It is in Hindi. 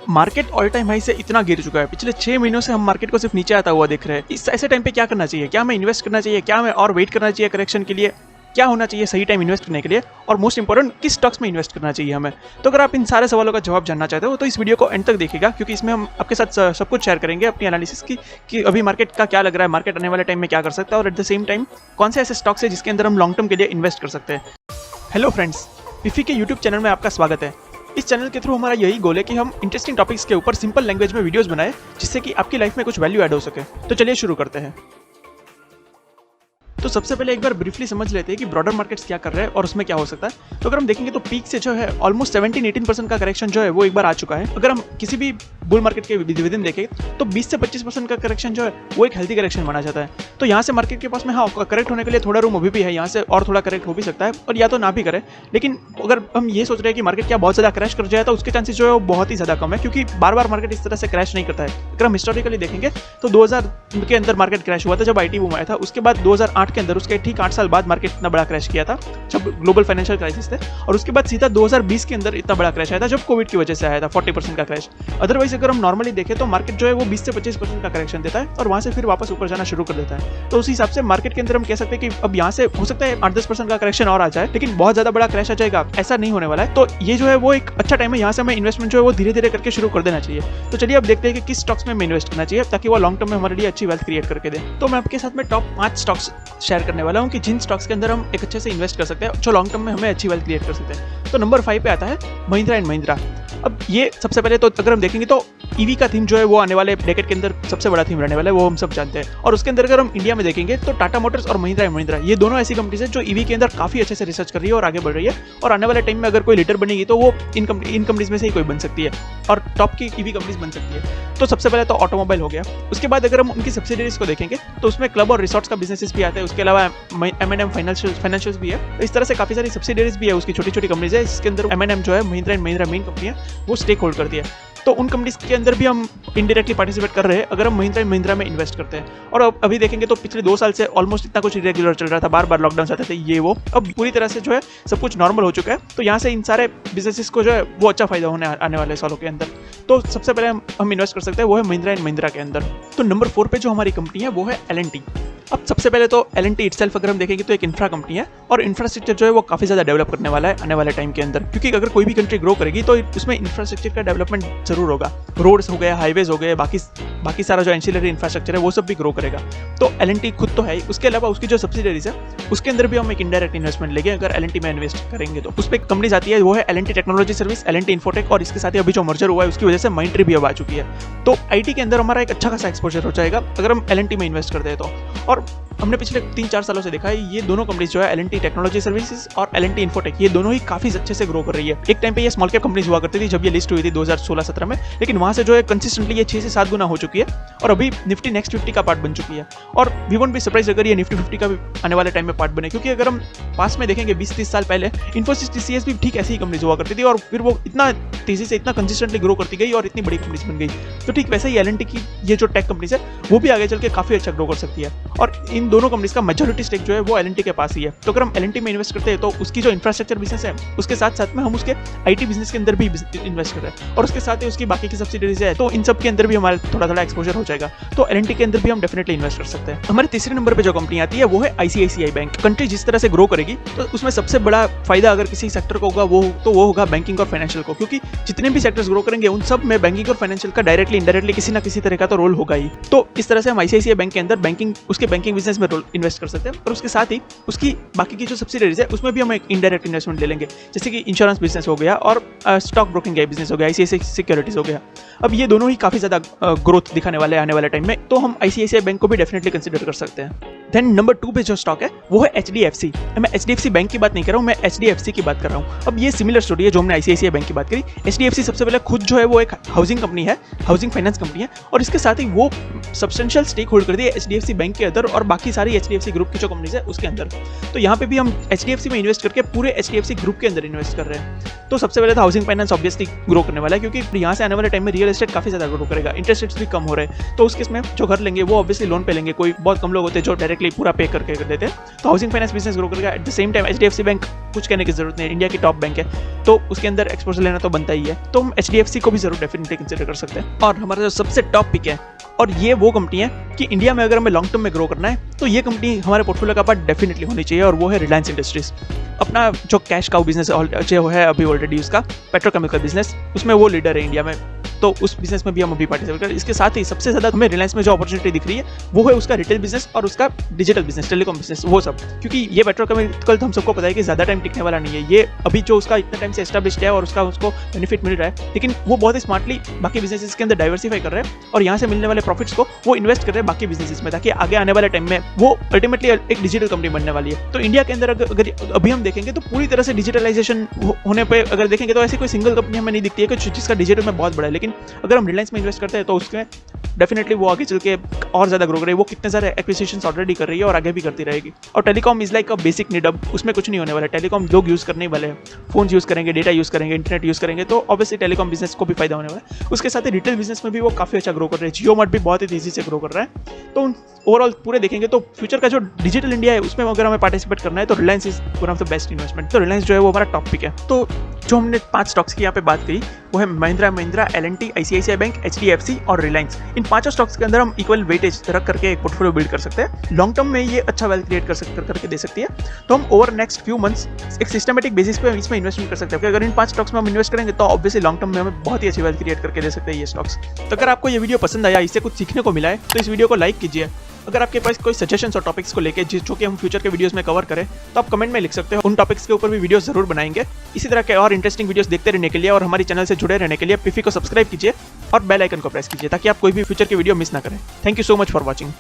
मार्केट ऑल टाइम हाई से इतना गिर चुका है, पिछले 6 महीनों से हम मार्केट को सिर्फ नीचे आता हुआ देख रहे हैं। इस ऐसे टाइम पे क्या करना चाहिए? क्या हमें इन्वेस्ट करना चाहिए? क्या हमें और वेट करना चाहिए करेक्शन के लिए? क्या होना चाहिए सही टाइम इन्वेस्ट करने के लिए? और मोस्ट इंपॉर्टेंट, किस स्टॉक्स में इन्वेस्ट करना चाहिए हमें? तो अगर आप इन सारे सवालों का जवाब जानना चाहते हो तो इस वीडियो को एंड तक देखिएगा, क्योंकि इसमें हम आपके साथ सब कुछ शेयर करेंगे अपनी एनालिसिस की कि अभी मार्केट का क्या लग रहा है, मार्केट आने वाले टाइम में क्या कर सकता है, और एट द सेम टाइम कौन से ऐसे स्टॉक्स है जिसके अंदर हम लॉन्ग टर्म के लिए इन्वेस्ट कर सकते हैं। हेलो फ्रेंड्स, पिफी के यूट्यूब चैनल में आपका स्वागत है। इस चैनल के थ्रू हमारा यही गोल है कि हम इंटरेस्टिंग टॉपिक्स के ऊपर सिंपल लैंग्वेज में वीडियोस बनाएं, जिससे कि आपकी लाइफ में कुछ वैल्यू ऐड हो सके। तो चलिए शुरू करते हैं। तो सबसे पहले एक बार ब्रीफली समझ लेते हैं कि ब्रॉडर मार्केट्स क्या कर रहे हैं और उसमें क्या हो सकता है। तो अगर हम देखेंगे तो पीक से जो है ऑलमोस्ट 17-18% का करेक्शन जो है वो एक बार आ चुका है। अगर हम किसी भी बुल मार्केट के विद इन देखें तो 20 से 25% का करेक्शन जो है वो एक हेल्दी करेक्शन माना जाता है। तो यहाँ से मार्केट के पास में हाँ करेक्ट होने के लिए थोड़ा रूम अभी भी है, यहाँ से और थोड़ा करेक्ट हो भी सकता है और या तो ना भी करे। लेकिन अगर हम ये सोच रहे हैं कि मार्केट क्या बहुत ज़्यादा क्रैश कर जाए तो उसके चांसेस जो है वो बहुत ही ज़्यादा कम है, क्योंकि बार बार मार्केट इस तरह से क्रैश नहीं करता है। अगर हम हिस्टोरिकली देखेंगे तो 2000 के अंदर मार्केट क्रैश हुआ था जब IT बूम आया था। उसके बाद 2008 के अंदर उसके ठीक 8 साल बाद मार्केट इतना बड़ा क्रैश किया था जब ग्लोबल फाइनेंशियल क्राइसिस थे, और उसके बाद सीधा 2020 के अंदर इतना बड़ा क्रैश आया था जब कोविड की वजह से आया था 40% का क्रैश। अदरवाइज अगर हम नॉर्मली देखें तो मार्केट जो है वो 20 से 25% का करेक्शन देता है और वहां से फिर वापस ऊपर जाना शुरू कर देता है। तो उस हिसाब से मार्केट के अंदर हम कह सकते हैं कि अब यहाँ से हो सकता है 8-10% का करेक्शन और आ जाए, लेकिन बहुत ज्यादा बड़ा क्रैश आ जाएगा ऐसा नहीं होने वाला है। तो ये जो है वो एक अच्छा टाइम है, यहाँ से हमें इन्वेस्टमेंट जो है वो धीरे धीरे करके शुरू कर देना चाहिए। तो चलिए अब देखते हैं कि किस स्टॉक्स में हमें इन्वेस्ट करना चाहिए ताकि वो लॉन्ग टर्म में हमारे लिए अच्छी वेल्थ क्रिएट करके दे। तो मैं आपके साथ में टॉप 5 स्टॉक्स शेयर करने वाला हूँ कि जिन स्टॉक्स के अंदर हम एक अच्छे से इन्वेस्ट कर सकते हैं जो लॉन्ग टर्म में हमें अच्छी वेल्थ क्रिएट कर सकते हैं। तो नंबर 5 पे आता है महिंद्रा एंड महिंद्रा। अब ये सबसे पहले तो अगर हम देखेंगे तो ईवी का थीम जो है वो आने वाले डेकेड के अंदर सबसे बड़ा थीम रहने वाला है, वो हम सब जानते हैं। और उसके अंदर अगर हम इंडिया में देखेंगे तो टाटा मोटर्स और महिंद्रा एंड महिंद्रा ये दोनों ऐसी कंपनीज है जो ईवी के अंदर काफी अच्छे से रिसर्च कर रही है और आगे बढ़ रही है, और आने वाले टाइम में अगर कोई लीडर बनेगी तो वो इन कंपनीज में से ही कोई बन सकती है और टॉप की ईवी कंपनीज बन सकती है। तो सबसे पहले तो ऑटोमोबाइल हो गया। उसके बाद अगर हम उनकी सब्सिडीज को देखेंगे तो उसमें क्लब और रिसोर्ट्स का बिजनेस भी आता है, उसके अलावा M&M फाइनेंशियल्स भी है। इस तरह से काफी सारी सब्सिडीज भी है, उसकी छोटी छोटी कंपनीज है, इसके अंदर M&M जो है Mahindra and Mahindra main company है वो स्टेक होल्ड करती है। तो उन कंपनीज के अंदर भी हम इनडायरेक्टली पार्टिसिपेट कर रहे हैं अगर हम महिंद्रा एंड महिंद्रा में इन्वेस्ट करते हैं। और अब अभी देखेंगे तो पिछले 2 साल से ऑलमोस्ट इतना कुछ इरेगुलर चल रहा था, बार बार लॉकडाउन आते थे ये वो, अब पूरी तरह से जो है सब कुछ नॉर्मल हो चुका है। तो यहाँ से इन सारे बिजनेसेस को जो है वो अच्छा फायदा होने आने वाले सालों के अंदर। तो सबसे पहले हम इन्वेस्ट कर सकते हैं वो है महिंद्रा एंड महिंद्रा के अंदर। तो नंबर 4 पे जो हमारी कंपनी है वो है L&T। अब सबसे पहले तो L&T इटसेल्फ अगर हम देखेंगे तो एक इंफ्रा कंपनी है और इंफ्रास्ट्रक्चर जो है वो काफी ज्यादा डेवलप करने वाला है आने वाले टाइम के अंदर, क्योंकि अगर कोई भी कंट्री ग्रो करेगी तो उसमें इंफ्रास्ट्रक्चर का डेवलपमेंट जरूर होगा। रोड्स हो गए, हाईवेज हो गए, बाकी सारा जो एंसिलरी इंफ्रास्ट्रक्चर है वो सब भी ग्रो करेगा। तो L&T खुद तो है, उसके अलावा उसकी जो सब्सिडरीज है उसके अंदर भी हम एक इनडायरेक्ट इन्वेस्टमेंट लेंगे अगर L&T में इन्वेस्ट करेंगे तो। उस पर कंपनीज आती है वो है L&T technology service, L&T infotech, और इसके साथ ही अभी जो मर्जर हुआ है उसकी वजह से माइंडट्री भी अब आ चुकी है। तो IT के अंदर हमारा एक अच्छा खासा एक्सपोजर हो जाएगा अगर हम L&T में इन्वेस्ट करते हैं तो। और हमने पिछले 3-4 सालों से देखा है ये दोनों कंपनीज जो है L&T टेक्नोलॉजी सर्विसेज और L&T इन्फोटेक ये दोनों ही काफी अच्छे से ग्रो कर रही है। एक टाइम पे ये स्मॉल कैप कंपनीज हुआ करती थी जब ये लिस्ट हुई थी 2016-17 में, लेकिन वहां से जो है कंसिस्टेंटली ये 6 से 7 गुना हो चुकी है और अभी निफ्टी नेक्स्ट 50 का पार्ट बन चुकी है। और वी वोंट बी सरप्राइज अगर ये निफ्टी 50 का भी आने वाले टाइम में पार्ट बने, क्योंकि अगर हम पास में देखेंगे 20-30 साल पहले इन्फोसिस TCS भी ठीक ऐसी ही कंपनीज हुआ करती थी और फिर वो इतना तेजी से इतना कंसिस्टेंटली ग्रो करती गई और इतनी बड़ी कंपनीज बन गई। तो ठीक वैसे ही L&T की ये जो टेक कंपनीज है वो भी आगे चल के काफी अच्छा ग्रो कर सकती है, और इन दोनों कंपनीज का मेजॉरिटी स्टेक जो है वो L&T के पास ही है। तो अगर हम L&T में इन्वेस्ट करते हैं तो उसकी जो इंफ्रास्ट्रक्चर बिजनेस है उसके साथ साथ में हम उसके IT बिजनेस के अंदर भी इन्वेस्ट कर रहे हैं और उसके साथ ही उसकी बाकी की सब्सिडीज है, तो इन सब के अंदर भी हमारा थोड़ा थोड़ा एक्सपोजर हो जाएगा। तो L&T के अंदर भी हम डेफिनेटली इन्वेस्ट कर सकते हैं। हमारे तीसरे नंबर पे जो कंपनी आती है वो है ICICI बैंक। कंट्री जिस तरह से ग्रो करेगी तो उसमें सबसे बड़ा फायदा अगर किसी सेक्टर को होगा वो होगा बैंकिंग और फाइनेंशियल को, क्योंकि जितने भी सेक्टर्स ग्रो करेंगे उन सब में बैंकिंग और फाइनेंशियल का डायरेक्टली इनडायरेक्टली किसी ना किसी तरह का तो रोल होगा ही। तो इस तरह से हम ICICI बैंक के अंदर उसके बैंकिंग बिजनेस में इन्वेस्ट कर सकते हैं और उसके साथ ही उसकी बाकी की जो सब्सिडरीज है उसमें भी हम एक इनडायरेक्ट इन्वेस्टमेंट ले लेंगे, जैसे कि इंश्योरेंस बिजनेस हो गया और स्टॉक ब्रोकिंग का बिजनेस हो गया, ICICI सिक्योरिटीज हो गया। अब ये दोनों ही काफी ज्यादा ग्रोथ दिखाने वाले आने वाले टाइम में, तो हम ICICI बैंक को भी डेफिनेटली कंसिडर कर सकते हैं। देन नंबर 2 पे जो स्टॉक है वो है HDFC। मैं HDFC बैंक की बात नहीं कर रहा हूँ, मैं HDFC की बात कर रहा हूँ। अब ये सिमिलर स्टोरी है जो हमने ICICI बैंक की बात करी। HDFC सबसे पहले खुद जो है वो एक हाउसिंग कंपनी है, हाउसिंग फाइनेंस कंपनी है, और इसके साथ ही वो सब्सटेंशियल स्टेक होल्ड कर दी है HDFC बैंक के अंदर और बाकी सारी HDFC ग्रुप की जो कंपनीज है उसके अंदर। तो यहाँ पे भी हम HDFC में इन्वेस्ट करके पूरे HDFC ग्रुप के अंदर इन्वेस्ट कर रहे हैं। तो सबसे पहले तो हाउसिंग फाइनेंस ऑब्वियसली ग्रो करने वाला है, क्योंकि यहाँ से आने वाले टाइम में रियल एस्टेट काफी ज्यादा ग्रो करेगा, इंटरेस्ट रेट्स भी कम हो रहे हैं, तो उस केस में जो घर लेंगे वो ऑब्वियसली लोन पे लेंगे। कोई बहुत कम लोग होते हैं जो डायरेक्टली डायरेक्टली पूरा पे करके कर देते हैं। तो हाउसिंग फाइनेंस बिजनेस ग्रो करेगा। At the same time HDFC bank कुछ कहने की जरूरत नहीं है, इंडिया की टॉप बैंक है, तो उसके अंदर एक्सपोजर लेना तो बनता ही है। तो हम HDFC को भी जरूर डेफिनेटली कंसिडर कर सकते हैं। और हमारा जो सबसे टॉप पिक है, और ये वो कंपनी है कि इंडिया में अगर हमें लॉन्ग टर्म में ग्रो करना है तो ये कंपनी हमारे पोर्टफोलियो का पार्ट डेफिनेटली होनी चाहिए, और वो है रिलायंस इंडस्ट्रीज। अपना जो कैश काउ बिजनेस जो है अभी ऑलरेडी उसका पेट्रोकेमिकल बिजनेस, उसमें वो लीडर है इंडिया में, तो उस बिजनेस में भी हम अभी पार्टिसिपेट करें। इसके साथ ही सबसे ज़्यादा हमें रिलायंस में जो अपॉर्चुनिटी दिख रही है वो है उसका रिटेल बिजनेस और उसका डिजिटल बिजनेस, टेलीकॉम बिजनेस, वो सब। क्योंकि ये पेट्रोकेमिकल तो हम सबको पता है कि ज़्यादा टाइम टिकने वाला नहीं है, ये अभी जो उसका इतना टाइम से एस्टेब्लिश्ड है और उसका उसको बेनिफिट मिल रहा है, लेकिन वो बहुत ही स्मार्टली बाकी बिजनेसेस के अंदर डाइवर्सिफाई कर रहे हैं और यहाँ से मिलने वाले प्रॉफिट्स को वो इन्वेस्ट कर रहे हैं बाकी बिजनेसेस में, ताकि आगे आने वाले टाइम में वो अल्टीमेटली एक डिजिटल कंपनी बनने वाली है। तो इंडिया के अंदर अगर अभी हम देखेंगे तो पूरी तरह से डिजिटलाइजेशन होने पे अगर देखेंगे तो ऐसी कोई सिंगल कंपनी हमें नहीं दिखती है कि जिसका डिजिटल में बहुत बड़ा है, लेकिन अगर हम रिलायंस में इन्वेस्ट करते हैं तो उसमें डेफिनेटली वो आगे चल के और ज़्यादा ग्रो करेगी। वो कितने सारे एक्विजिशंस ऑलरेडी कर रही है और आगे भी करती रहेगी। और telecom is like a basic need, अब उसमें कुछ नहीं होने वाला है। टेलीकॉम लोग यूज़ करने वाले हैं, फोन यूज़ करेंगे, डेटा यूज़ करेंगे, इंटरनेट यूज़ करेंगे, तो ऑब्वियसली टेलीकॉम बिजनेस को भी फायदा होने वाला है। उसके साथ ही रिटेल बिजनेस में भी वो काफ़ी अच्छा ग्रो कर रहे हैं। जियो मार्ट भी बहुत ही तेज़ी से ग्रो कर रहा है। तो ओवरऑल पूरे देखेंगे तो फ्यूचर का जो डिजिटल इंडिया है उसमें अगर हमें पार्टिसिपेट करना है तो Reliance is one of the best investment. तो रिलायंस जो है वो हमारा टॉप पिक है। तो जो हमने 5 स्टॉक्स की यहाँ पे बात करी वो है Mahindra Mahindra, L&T, ICICI bank, HDFC और रिलायंस। इन 5 स्टॉक्स के अंदर हम इक्वल वेटेज रख करके एक पोर्टफोलियो बिल्ड कर सकते हैं। लॉन्ग टर्म में ये अच्छा वेल्थ क्रिएट करके दे सकती है। तो हम ओवर नेक्स्ट फ्यू मंथ्स एक सिस्टमेटिक बेसिस पे इसमें इन्वेस्टमेंट कर सकते हैं। अगर इन 5 स्टॉक्स में हम इन्वेस्ट करेंगे तो ऑब्वियसली लॉन्ग टर्म में हमें बहुत ही अच्छी वेल्थ क्रिएट करके दे सकते हैं ये स्टॉक्स। तो अगर आपको ये वीडियो पसंद आया, इससे कुछ सीखने को मिला है, तो इस वीडियो को लाइक कीजिए। अगर आपके पास कोई सजेशंस और टॉपिक्स को लेके जो कि हम फ्यूचर के वीडियोस में कवर करें तो आप कमेंट में लिख सकते हो। उन टॉपिक्स के ऊपर भी वीडियोस जरूर बनाएंगे। इसी तरह के और इंटरेस्टिंग वीडियोस देखते रहने के लिए और हमारी चैनल से जुड़े रहने के लिए पिफी को सब्सक्राइब कीजिए और बेल आइकन को प्रेस कीजिए ताकि आप कोई भी फ्यूचर की वीडियो मिस ना करें। Thank you so much for watching.